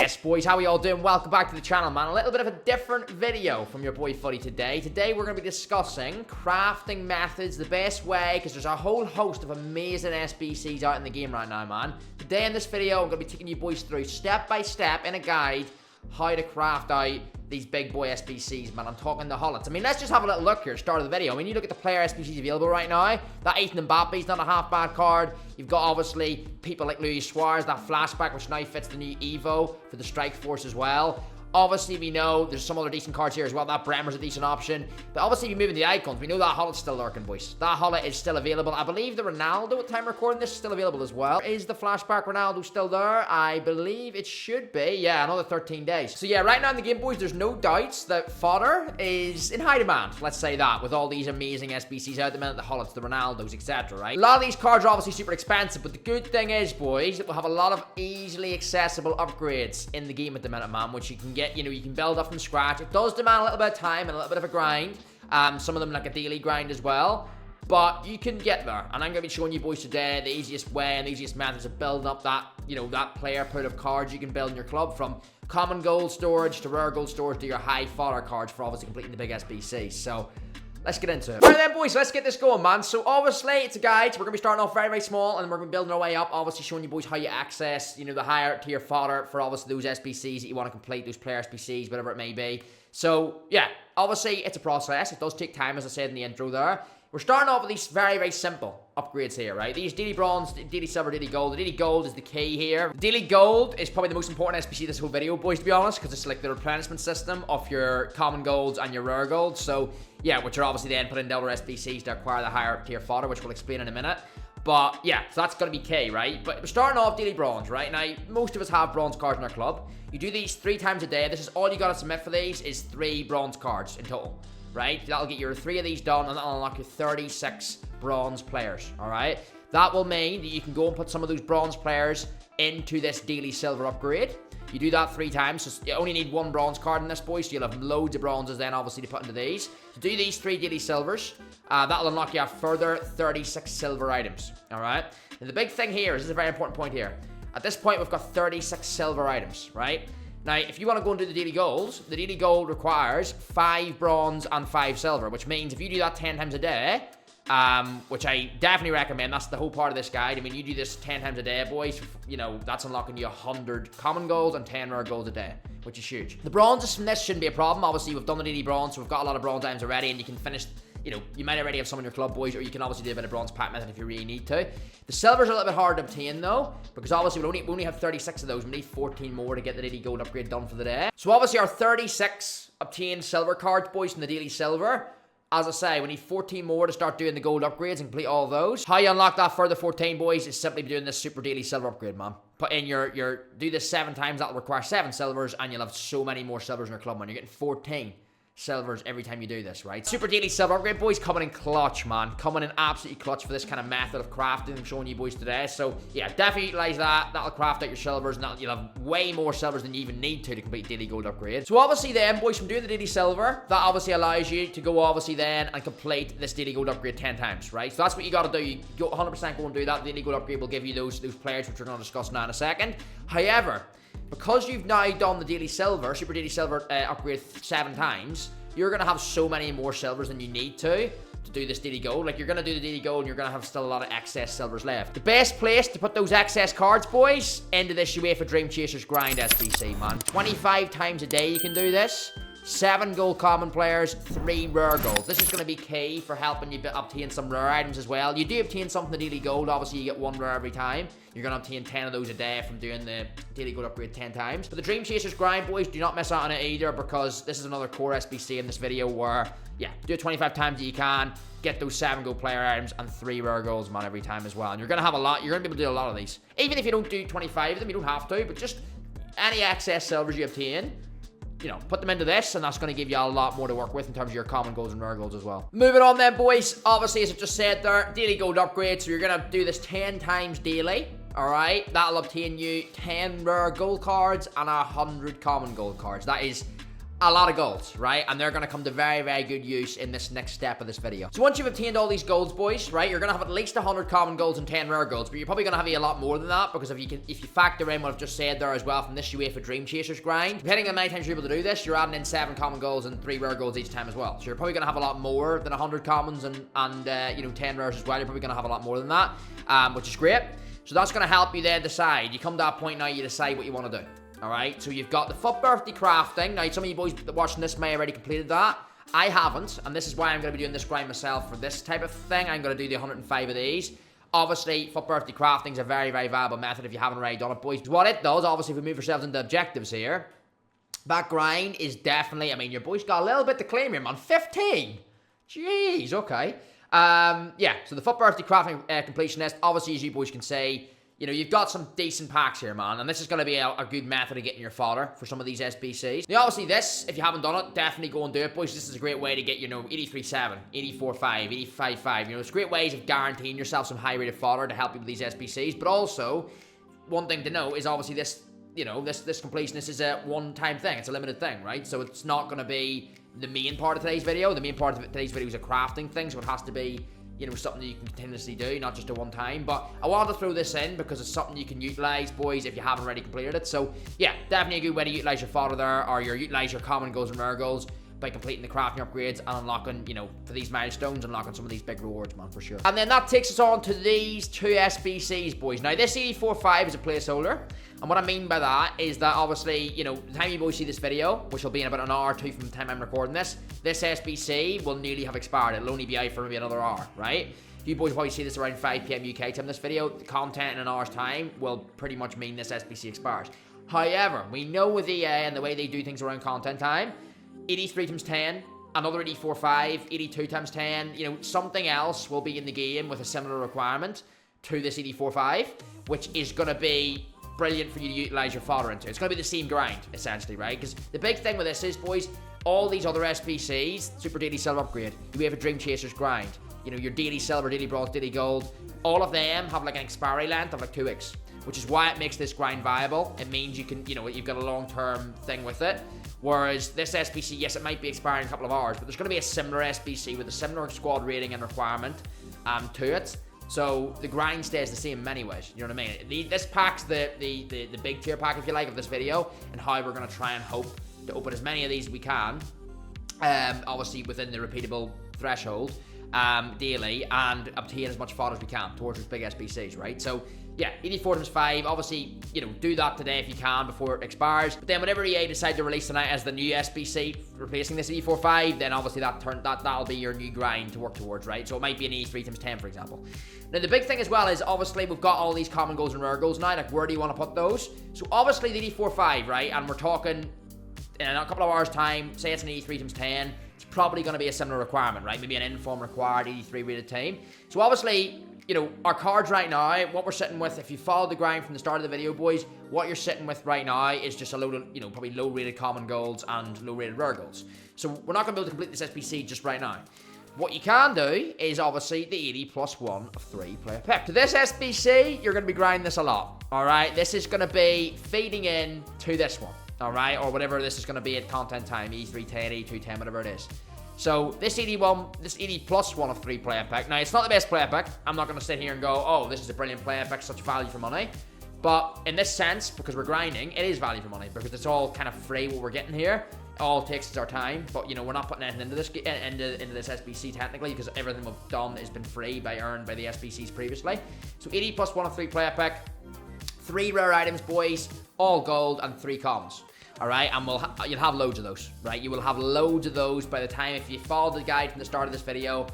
Yes, boys, how are we all doing? Welcome back to the channel, man. A little bit of a different video from your boy Footy today. Today, we're going to be discussing crafting methods, the best way, because there's a whole host of amazing SBCs out in the game right now, man. Today in this video, I'm going to be taking you boys through step by step in a guide how to craft out these big boy SBCs, man. I'm talking the Hollits. I mean, let's just have a little look here, start of the video. I mean, you look at the player SBCs available right now. That Ethan Mbappe's not a half bad card. You've got, obviously, people like Suarez, that flashback, which now fits the new Evo for the Strike Force as well. Obviously, we know there's some other decent cards here as well. That Bremer's a decent option. But obviously, if you move in the icons, we know that Hollit's still lurking, boys. That Gullit is still available. I believe the Ronaldo, at time of recording this, is still available as well. Is the flashback Ronaldo still there? I believe it should be. Yeah, another 13 days. So yeah, right now in the game, boys, there's no doubts that Fodder is in high demand. Let's say that, with all these amazing SBCs out the minute, the Hollits, the Ronaldos, etc., right? A lot of these cards are obviously super expensive, but the good thing is, boys, that we'll have a lot of easily accessible upgrades in the game at the minute, man, which you can get, you can build up from scratch. It does demand a little bit of time and a little bit of a grind. Some of them like a daily grind as well. But you can get there. And I'm going to be showing you boys today the easiest way and the easiest methods of building up that, that player pool of cards you can build in your club, from common gold storage to rare gold storage to your high fodder cards for obviously completing the big SBCs. So let's get into it. Alright then, boys, let's get this going, man. So obviously it's a guide, so we're going to be starting off very, very small, and then we're going to be building our way up, obviously showing you boys how you access, the higher tier fodder for obviously those SBCs that you want to complete, those player SBCs, whatever it may be. So yeah, obviously it's a process. It does take time, as I said in the intro there. We're starting off with these very, very simple upgrades here, right? These daily bronze, daily silver, daily gold. The daily gold is the key here. The daily gold is probably the most important SBC this whole video, boys, to be honest, because it's like the replenishment system of your common golds and your rare golds. So yeah, which are obviously then put into other SBCs to acquire the higher tier fodder, which we'll explain in a minute. But yeah, so that's going to be key, right? But we're starting off daily bronze, right? Now, most of us have bronze cards in our club. You do these 3 times a day. This is all you got to submit for these is 3 bronze cards in total, right? That'll get your 3 of these done, and that'll unlock your 36 bronze players, all right? That will mean that you can go and put some of those bronze players into this daily silver upgrade. You do that 3 times, so you only need 1 bronze card in this, boy, so you'll have loads of bronzes then, obviously, to put into these. To do these 3 daily silvers, that'll unlock you a further 36 silver items, all right? And the big thing here is, this is a very important point here. At this point, we've got 36 silver items, right? Now, if you want to go and do the daily gold, the daily gold requires 5 bronze and 5 silver, which means if you do that 10 times a day, which I definitely recommend, that's the whole part of this guide. I mean, you do this 10 times a day, boys, that's unlocking you 100 common golds and 10 rare golds a day, which is huge. The bronzes from this shouldn't be a problem. Obviously, we've done the daily bronze, so we've got a lot of bronze items already, and you can finish, you might already have some in your club, boys, or you can obviously do a bit of bronze pack method if you really need to. The silver's a little bit hard to obtain, though, because obviously we only have 36 of those. We need 14 more to get the daily gold upgrade done for the day. So obviously our 36 obtained silver cards, boys, from the daily silver. As I say, we need 14 more to start doing the gold upgrades and complete all of those. How you unlock that further 14, boys, is simply doing this super daily silver upgrade, man. Put in do this 7 times, that'll require 7 silvers, and you'll have so many more silvers in your club, man. You're getting 14 silvers every time you do this, right? Super daily silver upgrade, boys, coming in clutch, man. Coming in absolutely clutch for this kind of method of crafting I'm showing you boys today. So yeah, definitely utilize that. That'll craft out your silvers, and you'll have way more silvers than you even need to complete daily gold upgrade. So obviously then, boys, from doing the daily silver, that obviously allows you to go obviously then and complete this daily gold upgrade 10 times, right? So that's what you got to do. You go 100% go and do that. The daily gold upgrade will give you those players, which we're going to discuss now in a second. However, because you've now done the daily silver, super daily silver upgrade 7 times, you're going to have so many more silvers than you need to do this daily gold. Like, you're going to do the daily gold and you're going to have still a lot of excess silvers left. The best place to put those excess cards, boys, into this UEFA Dream Chasers grind SBC, man. 25 times a day you can do this. 7 gold common players, 3 rare golds. This is going to be key for helping you obtain some rare items as well. You do obtain something the daily gold. Obviously, you get 1 rare every time. You're going to obtain 10 of those a day from doing the daily gold upgrade 10 times. But the Dream Chasers grind, boys, do not miss out on it either, because this is another core SBC in this video where, yeah, do it 25 times that you can. Get those 7 gold player items and 3 rare golds, man, every time as well. And you're going to have a lot. You're going to be able to do a lot of these. Even if you don't do 25 of them, you don't have to. But just any excess silvers you obtain, put them into this, and that's going to give you a lot more to work with in terms of your common golds and rare golds as well. Moving on then, boys. Obviously, as I just said there, daily gold upgrade. So you're going to do this 10 times daily. All right, that'll obtain you 10 rare gold cards and 100 common gold cards. That is a lot of golds, right? And they're going to come to very, very good use in this next step of this video. So once you've obtained all these golds, boys, right, you're going to have at least 100 common golds and 10 rare golds, but you're probably going to have a lot more than that, because if you factor in what I've just said there as well from this UEFA Dream Chasers grind, depending on how many times you're able to do this, you're adding in 7 common golds and 3 rare golds each time as well. So you're probably going to have a lot more than 100 commons and 10 rares as well. You're probably going to have a lot more than that, which is great. So that's going to help you then decide. You come to that point now, you decide what you want to do. Alright, so you've got the FUT Birthday crafting. Now, some of you boys watching this may already completed that. I haven't, and this is why I'm going to be doing this grind myself for this type of thing. I'm going to do the 105 of these. Obviously, FUT Birthday crafting is a very, very viable method if you haven't already done it, boys. What it does, obviously, if we move ourselves into objectives here, that grind is definitely, I mean, your boys got a little bit to claim here, man. 15! Jeez, okay. Yeah, so the FUT Birthday crafting completion list, obviously, as you boys can say, you know, you've got some decent packs here, man, and this is going to be a good method of getting your fodder for some of these SBCs. Now, obviously, this, if you haven't done it, definitely go and do it, boys. This is a great way to get, you know, 83.7, 84.5, 85.5. You know, it's great ways of guaranteeing yourself some high-rated fodder to help you with these SBCs, but also, one thing to know is, obviously, this, you know, this completion, this is a one-time thing. It's a limited thing, right? So it's not going to be the main part of today's video. The main part of today's video is a crafting thing, so it has to be, you know, something that you can continuously do, not just a one time. But I wanted to throw this in because it's something you can utilize, boys, if you haven't already completed it. So yeah, definitely a good way to utilize your fodder there, or utilize your common goals and rare goals by completing the crafting upgrades and unlocking, you know, for these milestones, unlocking some of these big rewards, man, for sure. And then that takes us on to these 2 SBCs, boys. Now, this 84.5 is a placeholder. And what I mean by that is that, obviously, you know, the time you boys see this video, which will be in about an hour or 2 from the time I'm recording this SBC will nearly have expired. It'll only be out for maybe another hour, right? You boys probably see this around 5 PM UK time. This video, the content in an hour's time will pretty much mean this SBC expires. However, we know with EA and the way they do things around content time, 83 times 10, another 84.5, 82 times 10, you know, something else will be in the game with a similar requirement to this 84.5, which is going to be brilliant for you to utilize your fodder into. It's going to be the same grind, essentially, right? Because the big thing with this is, boys, all these other SBCs, Super Daily Silver Upgrade, we have a Dream Chasers grind, you know, your Daily Silver, Daily Bronze, Daily Gold, all of them have like an expiry length of like 2 weeks, which is why it makes this grind viable. It means you can, you know, you've got a long-term thing with it. Whereas this SBC, yes, it might be expiring in a couple of hours, but there's going to be a similar SBC with a similar squad rating and requirement to it. So the grind stays the same in many ways. You know what I mean? This pack's the big tier pack, if you like, of this video, and how we're going to try and hope to open as many of these as we can, obviously within the repeatable threshold daily, and obtain as much fodder as we can towards those big SBCs, right? So yeah, 84 times 5, obviously, you know, do that today if you can before it expires. But then whenever EA decide to release tonight as the new SBC replacing this 84.5, then obviously that'll be your new grind to work towards, right? So it might be an 83 times 10, for example. Now, the big thing as well is, obviously, we've got all these common goals and rare goals now. Like, where do you want to put those? So obviously the 84.5, right? And we're talking in a couple of hours' time, say it's an 83 times 10, it's probably going to be a similar requirement, right? Maybe an inform required 83 rated team. So obviously, you know, our cards right now, what we're sitting with, if you followed the grind from the start of the video, boys, what you're sitting with right now is just a load of, you know, probably low-rated common golds and low-rated rare golds. So we're not going to be able to complete this SBC just right now. What you can do is, obviously, the 80 plus 1 of 3 player pick. To this SBC, you're going to be grinding this a lot, all right? This is going to be feeding in to this one, all right? Or whatever this is going to be at content time, E310, E210, whatever it is. So this 80 plus 1 of 3 player pick. Now, it's not the best player pick. I'm not going to sit here and go, oh, this is a brilliant player pick, such value for money. But in this sense, because we're grinding, it is value for money, because it's all kind of free what we're getting here. All it takes is our time, but, you know, we're not putting anything into this SBC technically, because everything we've done has been free earned by the SBCs previously. So 80 plus 1 of 3 player pick, 3 rare items, boys, all gold, and 3 commons. All right, and you'll have loads of those, right? You will have loads of those by the time, if you follow the guide from the start of this video,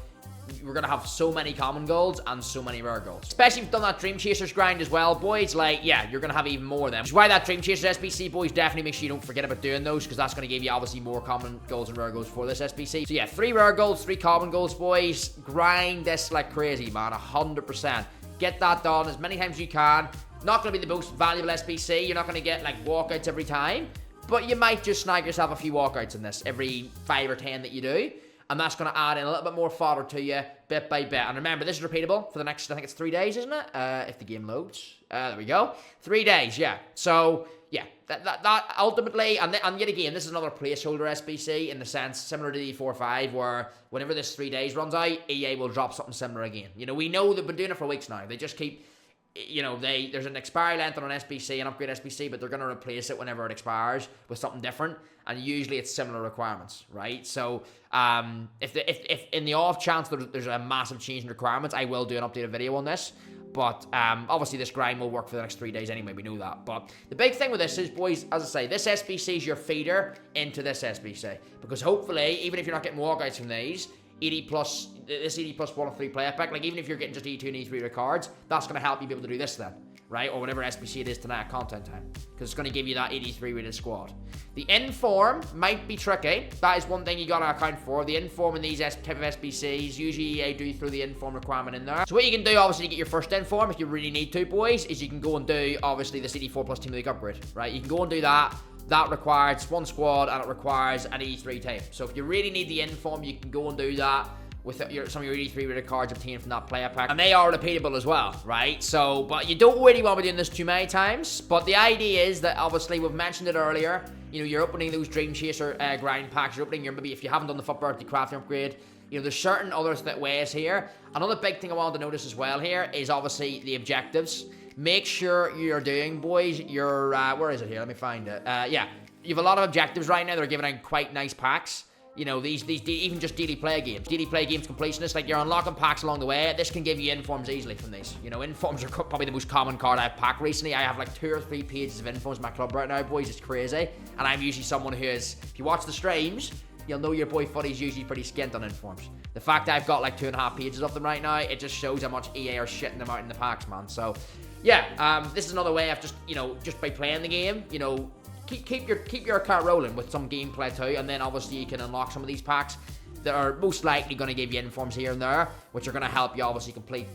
we're going to have so many common golds and so many rare golds. Especially if you've done that Dream Chasers grind as well, boys, like, yeah, you're going to have even more of them. Which is why that Dream Chasers SBC, boys, definitely make sure you don't forget about doing those, because that's going to give you, obviously, more common golds and rare golds for this SBC. So yeah, 3 rare golds, 3 common golds, boys. Grind this like crazy, man, 100%. Get that done as many times as you can. Not going to be the most valuable SBC. You're not going to get, like, walkouts every time. But you might just snag yourself a few walkouts in this every 5 or 10 that you do. And that's going to add in a little bit more fodder to you bit by bit. And remember, this is repeatable for the next, I think it's 3 days, isn't it? If the game loads. There we go. 3 days, yeah. So yeah, that ultimately, and yet again, this is another placeholder SBC in the sense similar to the E45, where whenever this 3 days runs out, EA will drop something similar again. You know, we know they've been doing it for weeks now. They just keep, you know, there's an expiry length on an SBC, an upgrade SBC, but they're going to replace it whenever it expires with something different, and usually it's similar requirements, right? So if in the off chance there's a massive change in requirements, I will do an updated video on this. But obviously this grind will work for the next 3 days anyway, we know that. But the big thing with this is, boys, as I say, this SBC is your feeder into this SBC. Because hopefully, even if you're not getting walkouts from these, this 80 plus 1 of 3 player pack, like even if you're getting just E2 and E3 red cards, that's going to help you be able to do this then, right? Or whatever SBC it is tonight at content time. Because it's going to give you that 83 rated squad. The inform might be tricky. That is one thing you got to account for. The inform in these type of SBCs, usually EA do throw the inform requirement in there. So what you can do, obviously, to get your first inform, if you really need to, boys, is you can go and do, obviously, this 84 plus Team of the League upgrade, right? You can go and do that. That requires 1 squad, and it requires an E3 team. So if you really need the inform, you can go and do that with some of your E3 rated cards obtained from that player pack. And they are repeatable as well, right? So, but you don't really want to be doing this too many times. But the idea is that, obviously, we've mentioned it earlier, you know, you're opening those Dream Chaser grind packs, you're opening your, maybe if you haven't done the FUT Birthday crafting upgrade, you know, there's certain other ways here. Another big thing I wanted to notice as well here is obviously the objectives. Make sure you're doing, boys, your, where is it here? Let me find it. Yeah, you have a lot of objectives right now. They're giving out quite nice packs. You know, these even just daily play games. Daily play games completionists, like you're unlocking packs along the way. This can give you informs easily from these. You know, informs are probably the most common card I've packed recently. I have like 2 or 3 pages of informs in my club right now, boys. It's crazy. And I'm usually someone who is, if you watch the streams, you'll know your boy Footy's usually pretty skint on informs. The fact that I've got like 2.5 pages of them right now, it just shows how much EA are shitting them out in the packs, man. So, yeah, this is another way of just, you know, just by playing the game, you know, keep your account rolling with some gameplay too, and then obviously you can unlock some of these packs that are most likely going to give you informs here and there, which are going to help you obviously complete,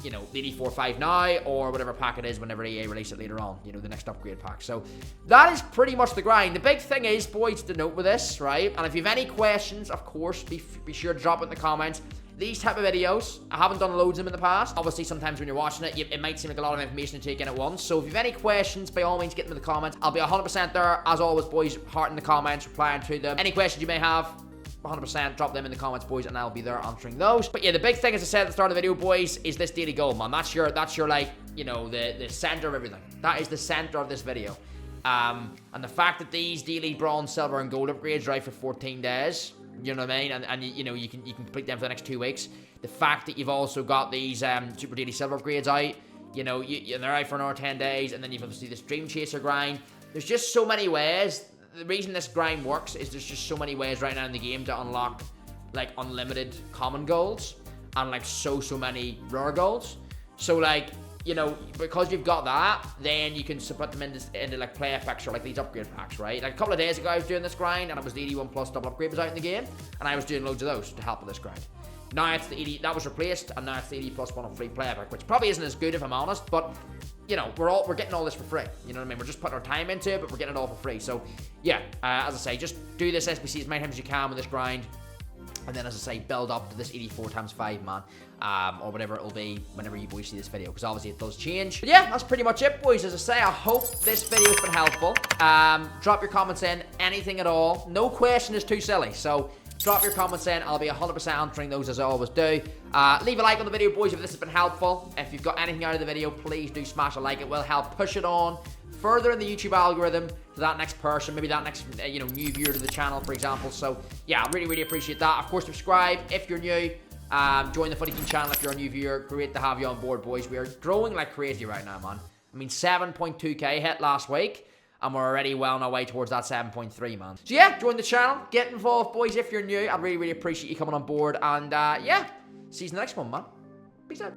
you know, the 84-5 now, or whatever pack it is whenever EA release it later on, you know, the next upgrade pack. So that is pretty much the grind. The big thing is, boys, to note with this, right? And if you have any questions, of course, be sure to drop it in the comments. These type of videos, I haven't done loads of them in the past. Obviously, sometimes when you're watching it, it might seem like a lot of information to take in at once. So if you have any questions, by all means, get them in the comments. I'll be 100% there. As always, boys, heart in the comments, replying to them. Any questions you may have, 100% drop them in the comments, boys, and I'll be there answering those. But yeah, the big thing, as I said at the start of the video, boys, is this daily goal, man. That's your like, you know, the center of everything. That is the center of this video. And the fact that these daily bronze, silver, and gold upgrades are out for 14 days, you know what I mean? And you know, you can complete them for the next 2 weeks. The fact that you've also got these super daily silver upgrades out, you know, they're out for another 10 days, and then you've obviously this Dream Chaser grind. There's just so many ways. The reason this grind works is there's just so many ways right now in the game to unlock like unlimited common golds and like so many rare golds. So like, you know, because you've got that, then you can put them into like player packs or like these upgrade packs, right? Like a couple of days ago I was doing this grind and it was the 81 plus double upgrade was out in the game, and I was doing loads of those to help with this grind. Now it's the 80, that was replaced, and now it's the 80 plus 1 of free player pack, which probably isn't as good if I'm honest, but you know, we're getting all this for free. You know what I mean? We're just putting our time into it, but we're getting it all for free. So yeah, as I say, just do this SBC as many times as you can with this grind. And then, as I say, build up to this 84 times 5, man. Or whatever it'll be whenever you boys see this video. Because obviously it does change. But yeah, that's pretty much it, boys. As I say, I hope this video has been helpful. Drop your comments in. Anything at all. No question is too silly. So drop your comments in. I'll be 100% answering those as I always do. Leave a like on the video, boys, if this has been helpful. If you've got anything out of the video, please do smash a like. It will help push it on further in the YouTube algorithm to that next person, maybe that next, you know, new viewer to the channel, for example. So yeah, I really appreciate that. Of course, subscribe if you're new. Join the Footy King channel if you're a new viewer. Great to have you on board, boys. We are growing like crazy right now, man. I mean, 7.2k hit last week, and we're already well on our way towards that 7.3, man. So yeah, join the channel, get involved, boys, if you're new. I really appreciate you coming on board, and yeah, see you in the next one, man. Peace out.